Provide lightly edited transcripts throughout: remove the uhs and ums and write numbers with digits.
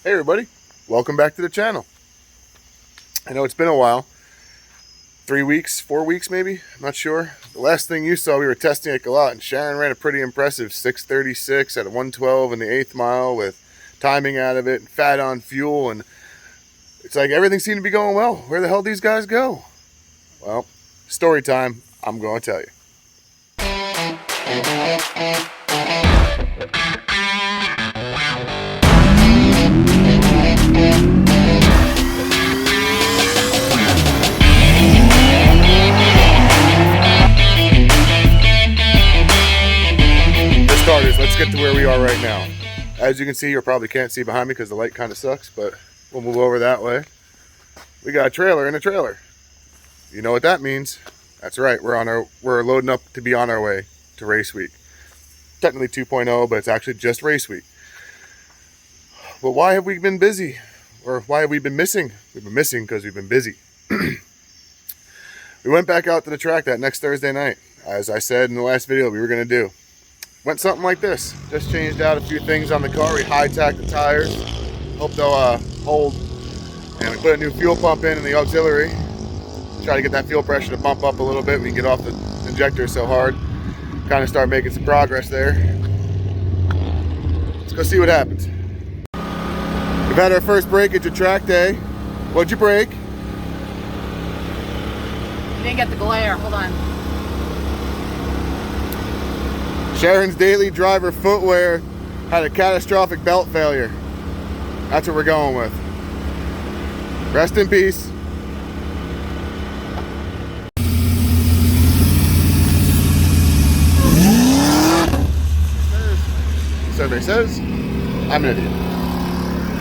Hey everybody, welcome back to the channel. I know it's been a while, 3 weeks, 4 weeks maybe, I'm not sure. The last thing you saw, we were testing it a lot, and Sharon ran a pretty impressive 6:36 at a 112 in the 8th mile with timing out of it and fat on fuel, and it's like everything seemed to be going well. Where the hell did these guys go? Well, story time, I'm going to tell you. Let's get to where we are right now. As you can see, you probably can't see behind me because the light kind of sucks, but we'll move over that way. We got a trailer in a trailer. You know what that means? That's right, we're loading up to be on our way to race week. Technically 2.0, but it's actually just race week. But why have we been busy? Or why have we been missing? We've been missing because we've been busy. We went back out to the track that next Thursday night. As I said in the last video we were going to do. Went something like this. Just changed out a few things on the car. We high-tacked the tires. Hope they'll hold. And we put a new fuel pump in the auxiliary. Try to get that fuel pressure to bump up a little bit. We can get off the injector so hard. Kind of start making some progress there. Let's go see what happens. We've had our first breakage at track day. What'd you break? You didn't get the glare. Hold on. Sharon's daily driver footwear had a catastrophic belt failure. That's what we're going with. Rest in peace. Survey says, I'm an idiot.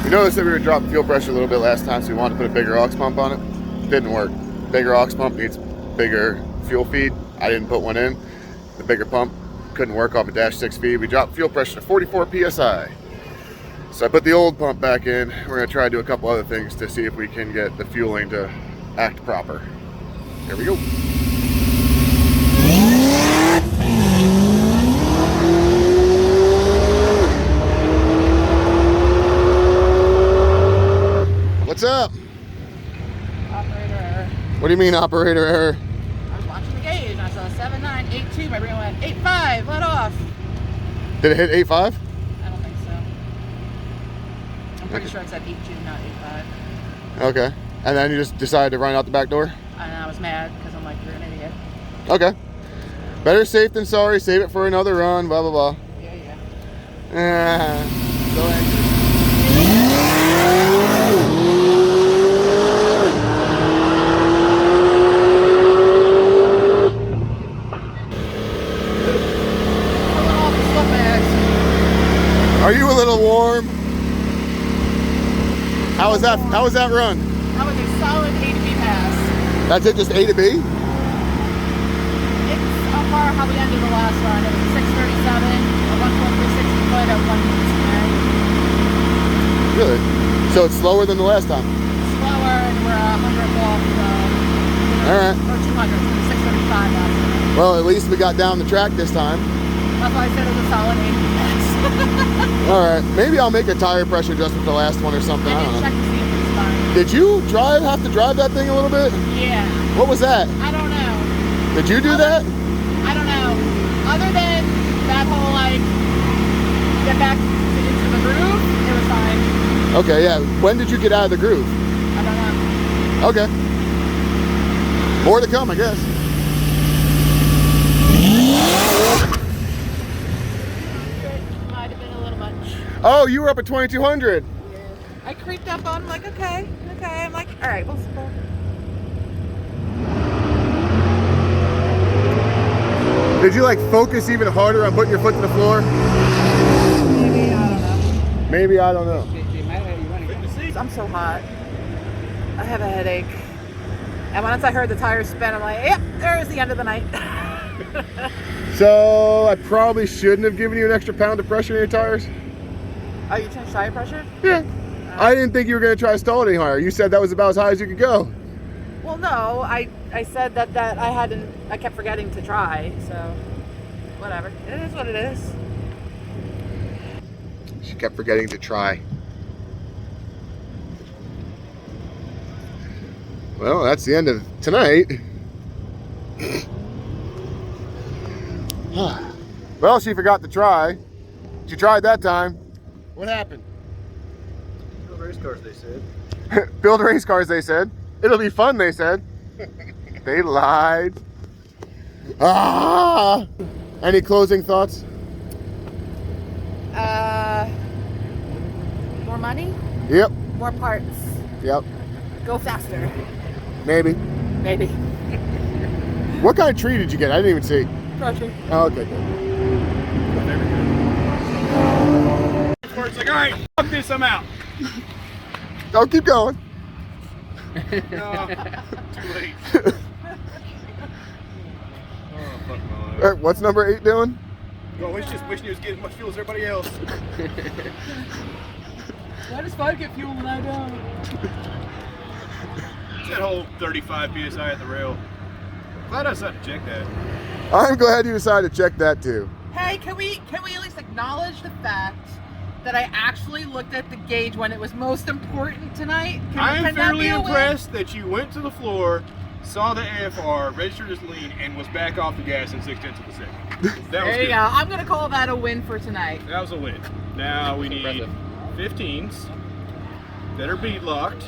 We noticed that we were dropping fuel pressure a little bit last time, so we wanted to put a bigger aux pump on it. Didn't work. Bigger aux pump needs bigger fuel feed. I didn't put one in. The bigger pump couldn't work off a dash 6 feed. We dropped fuel pressure to 44 psi. So I put the old pump back in. We're going to try to do a couple other things to see if we can get the fueling to act proper. Here we go. What's up? Operator error. What do you mean operator error? I was watching the gauge and I saw 7982. My brain went 85. Let off. Did it hit 8.5? I don't think so. I'm pretty sure it said 82, not 85. Okay. And then you just decided to run out the back door? And I was mad because I'm like, you're an idiot. Okay. Better safe than sorry. Save it for another run. Blah, blah, blah. Yeah. So angry. Are you a little warm? How was that run? That was a solid A to B pass. That's it, just A to B? It's a far how we ended the last run. It was 6:37, a 1.360 foot at 1 Really? So it's slower than the last time? slower, and we're 100 off Alright. or 200, 6:35 actually. Well, at least we got down the track this time. That's why I said it was a solid 80 pass. Alright, maybe I'll make a tire pressure adjustment for the last one or something. I I don't didn't know. check to see if it was fine. Did you have to drive that thing a little bit? Yeah. What was that? I don't know. Did you do that? I don't know. Other than that whole like get back into the groove, it was fine. Okay, yeah. When did you get out of the groove? I don't know. Okay. More to come, I guess. Might have been a little much. Oh, you were up at 2200. Yeah. I creeped up on him like, okay. I'm like, all right, we'll go. Did you like focus even harder on putting your foot to the floor? Maybe, I don't know. Maybe, I don't know. I'm so hot. I have a headache. And once I heard the tires spin, I'm like, yep, there's the end of the night. So I probably shouldn't have given you an extra pound of pressure in your tires. Oh, you changed tire pressure? Yeah. I didn't think you were going to try to stall it any higher. You said that was about as high as you could go. Well, no, I said that I kept forgetting to try, so whatever. It is what it is. She kept forgetting to try. Well, that's the end of tonight. Well, she forgot to try. She tried that time. What happened? Build race cars, they said. Build race cars, they said. It'll be fun, they said. They lied. Ah! Any closing thoughts? More money, Yep. more parts, Yep. go faster. Maybe. Maybe. What kind of tree did you get? I didn't even see. Gotcha. Oh, okay, good. It's like, all right, fuck this, I'm out. Oh, keep going. No, too late. Oh, fuck my life. What's number 8 doing? Well, he's just wishing he was getting as much fuel as everybody else. Why does 5 get fuel and I don't? It's that whole 35 PSI at the rail. Glad I decided to check that. I'm glad you decided to check that too. Hey, can we at least acknowledge the fact that I actually looked at the gauge when it was most important tonight? I'm fairly impressed that you went to the floor, saw the AFR, registered as lean, and was back off the gas in 0.6 of a second. That was There you good. go. I'm going to call that a win for tonight. That was a win. Now we need 15s that are bead locked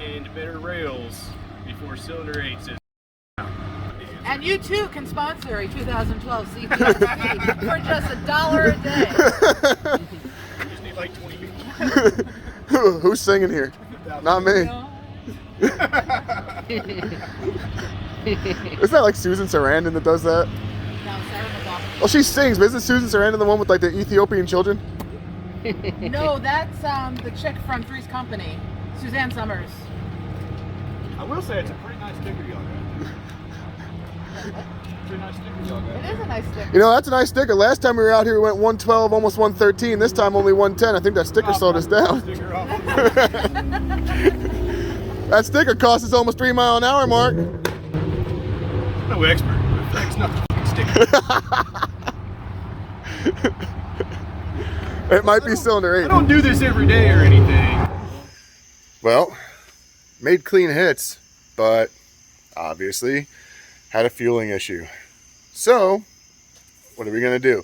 and better rails before cylinder 8 says. And you too can sponsor a 2012 CTS-v for just $1 a day. We just need like 20 people. Who's singing here? Not me. Isn't that like Susan Sarandon that does that? No, Sarah McLaughlin. Well, she sings, but isn't Susan Sarandon the one with like the Ethiopian children? No, that's the chick from Three's Company, Suzanne Summers. I will say it's a pretty nice sticker y'all got. Pretty nice sticker y'all got. It is a nice sticker. You know, that's a nice sticker. Last time we were out here, we went 112, almost 113. This time only 110. I think that sticker slowed us down. Sticker off. That sticker cost us almost 3 mile an hour mark. No expert, but thanks, not the fucking sticker. It might be cylinder 8. I don't do this every day or anything. Well, made clean hits, but obviously had a fueling issue. So, what are we going to do?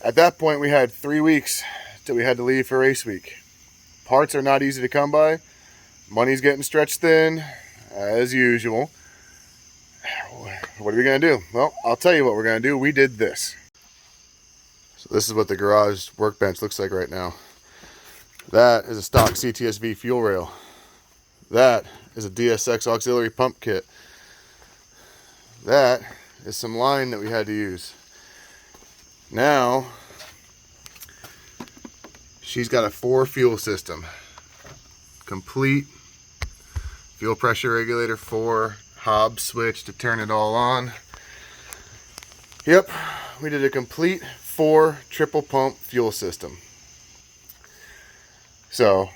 At that point, we had 3 weeks till we had to leave for race week. Parts are not easy to come by. Money's getting stretched thin, as usual. What are we going to do? Well, I'll tell you what we're going to do. We did this. So this is what the garage workbench looks like right now. That is a stock CTS-v fuel rail. That is a DSX auxiliary pump kit. That is some line that we had to use. Now, she's got a 4 fuel system. Complete fuel pressure regulator, 4 Hobbs switch to turn it all on. Yep, we did a complete 4 triple pump fuel system. So,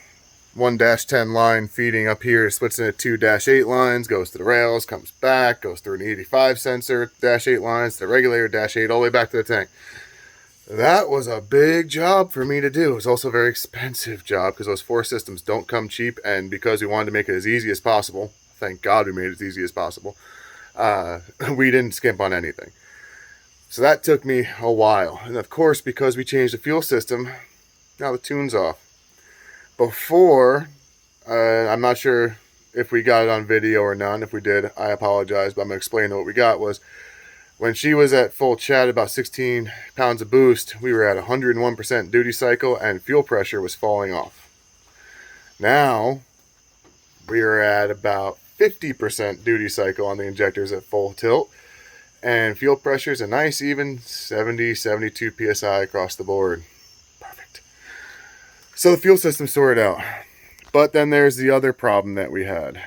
1-10 line feeding up here, splits into 2-8 lines, goes to the rails, comes back, goes through an 85 sensor, -8 lines, the regulator, -8, all the way back to the tank. That was a big job for me to do. It was also a very expensive job because those 4 systems don't come cheap, and because we wanted to make it as easy as possible, thank God we made it as easy as possible, we didn't skimp on anything. So that took me a while. And of course, because we changed the fuel system, now the tune's off. Before, I'm not sure if we got it on video or not. If we did, I apologize, but I'm going to explain what we got was when she was at full chat, about 16 pounds of boost, we were at 101% duty cycle and fuel pressure was falling off. Now, we are at about 50% duty cycle on the injectors at full tilt. And fuel pressure is a nice even 70, 72 PSI across the board. Perfect. So the fuel system sorted out. But then there's the other problem that we had.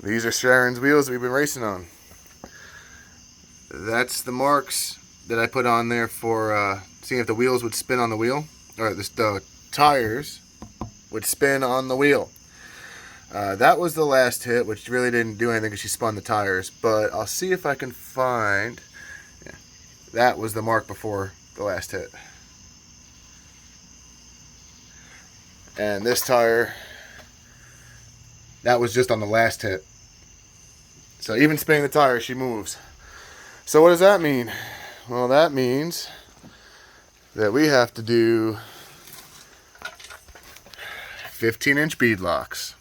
These are Sharon's wheels that we've been racing on. That's the marks that I put on there for seeing if the wheels would spin on the wheel. Or the tires would spin on the wheel. That was the last hit, which really didn't do anything because she spun the tires. But I'll see if I can find... Yeah, that was the mark before the last hit. And this tire That was just on the last hit. So even spinning the tire, she moves. So what does that mean? Well, that means that we have to do 15-inch bead locks.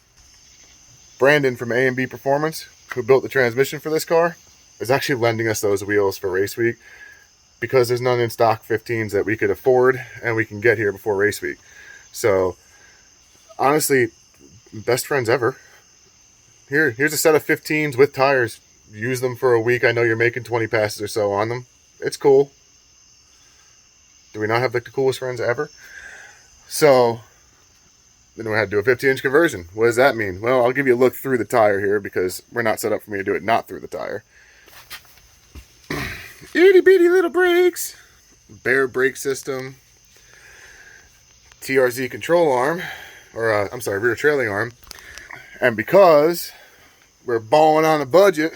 Brandon from A&B Performance, who built the transmission for this car, is actually lending us those wheels for race week because there's none in stock 15s that we could afford and we can get here before race week. So honestly, best friends ever. Here's a set of 15s with tires. Use them for a week. I know you're making 20 passes or so on them. It's cool. Do we not have like the coolest friends ever? So then we had to do a 15-inch conversion. What does that mean? Well, I'll give you a look through the tire here because we're not set up for me to do it not through the tire. Itty bitty little brakes. Bare brake system. TRZ control arm. Or, I'm sorry, rear trailing arm. And because we're balling on a budget,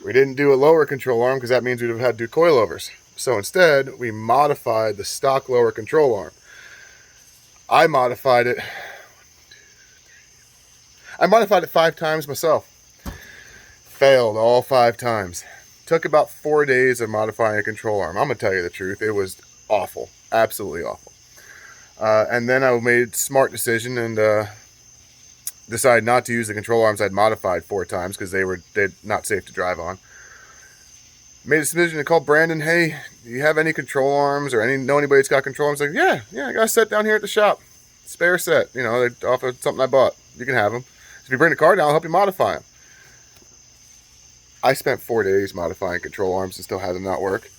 we didn't do a lower control arm because that means we'd have had to do coilovers. So instead, we modified the stock lower control arm. I modified it 5 times myself. Failed all 5 times. Took about 4 days of modifying a control arm. I'm going to tell you the truth. It was awful. Absolutely awful. And then I made a smart decision and decided not to use the control arms I'd modified 4 times because they're not safe to drive on. Made a decision to call Brandon. Hey, do you have any control arms or know anybody that's got control arms? Like, yeah, I got a set down here at the shop. Spare set. You know, they're off of something I bought. You can have them. So if you bring the car down, I'll help you modify them. I spent 4 days modifying control arms and still had them not work.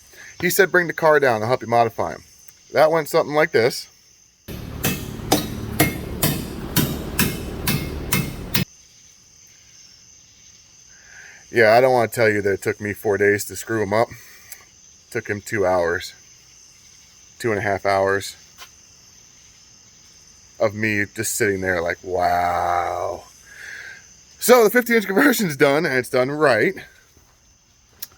He said, bring the car down, I'll help you modify them. That went something like this. Yeah, I don't want to tell you that it took me 4 days to screw him up. It took him 2 hours. 2.5 hours of me just sitting there like, wow. So the 15-inch conversion is done, and it's done right.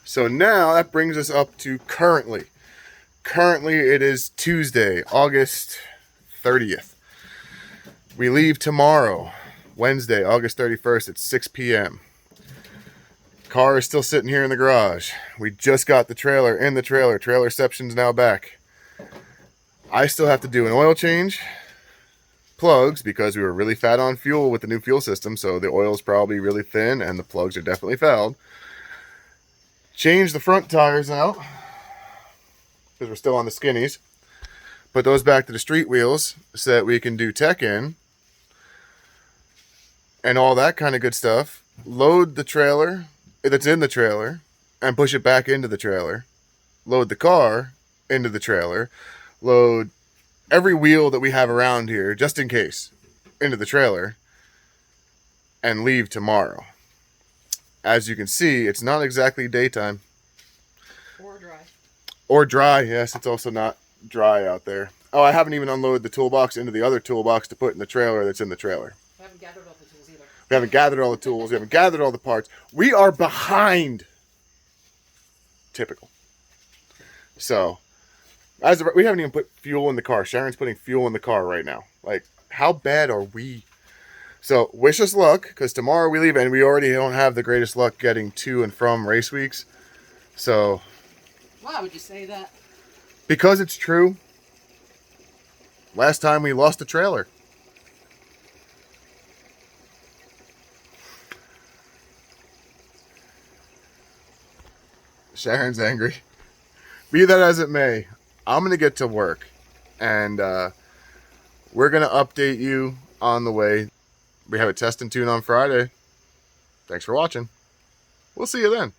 So now that brings us up to currently. Currently it is Tuesday, August 30th. We leave tomorrow, Wednesday, August 31st at 6 p.m. Car is still sitting here in the garage. We just got the trailer in the trailer. Trailer reception's now back. I still have to do an oil change, plugs, because we were really fat on fuel with the new fuel system, so the oil's probably really thin and the plugs are definitely fouled. Change the front tires out because we're still on the skinnies. Put those back to the street wheels so that we can do tech in and all that kind of good stuff. Load the trailer that's in the trailer and push it back into the trailer. Load the car into the trailer. Load every wheel that we have around here, just in case, into the trailer and leave tomorrow. As you can see, it's not exactly daytime. Or dry. Or dry, yes, it's also not dry out there. Oh, I haven't even unloaded the toolbox into the other toolbox to put in the trailer that's in the trailer. I haven't gathered all the tools either. We haven't gathered all the tools. We haven't gathered all the parts. We are behind. Typical. So, we haven't even put fuel in the car. Sharon's putting fuel in the car right now. Like, how bad are we? So, wish us luck, because tomorrow we leave, and we already don't have the greatest luck getting to and from race weeks. So, Why would you say that? because it's true. Last time we lost a trailer. Sharon's angry. Be that as it may, I'm going to get to work. And we're going to update you on the way. We have a test and tune on Friday. Thanks for watching. We'll see you then.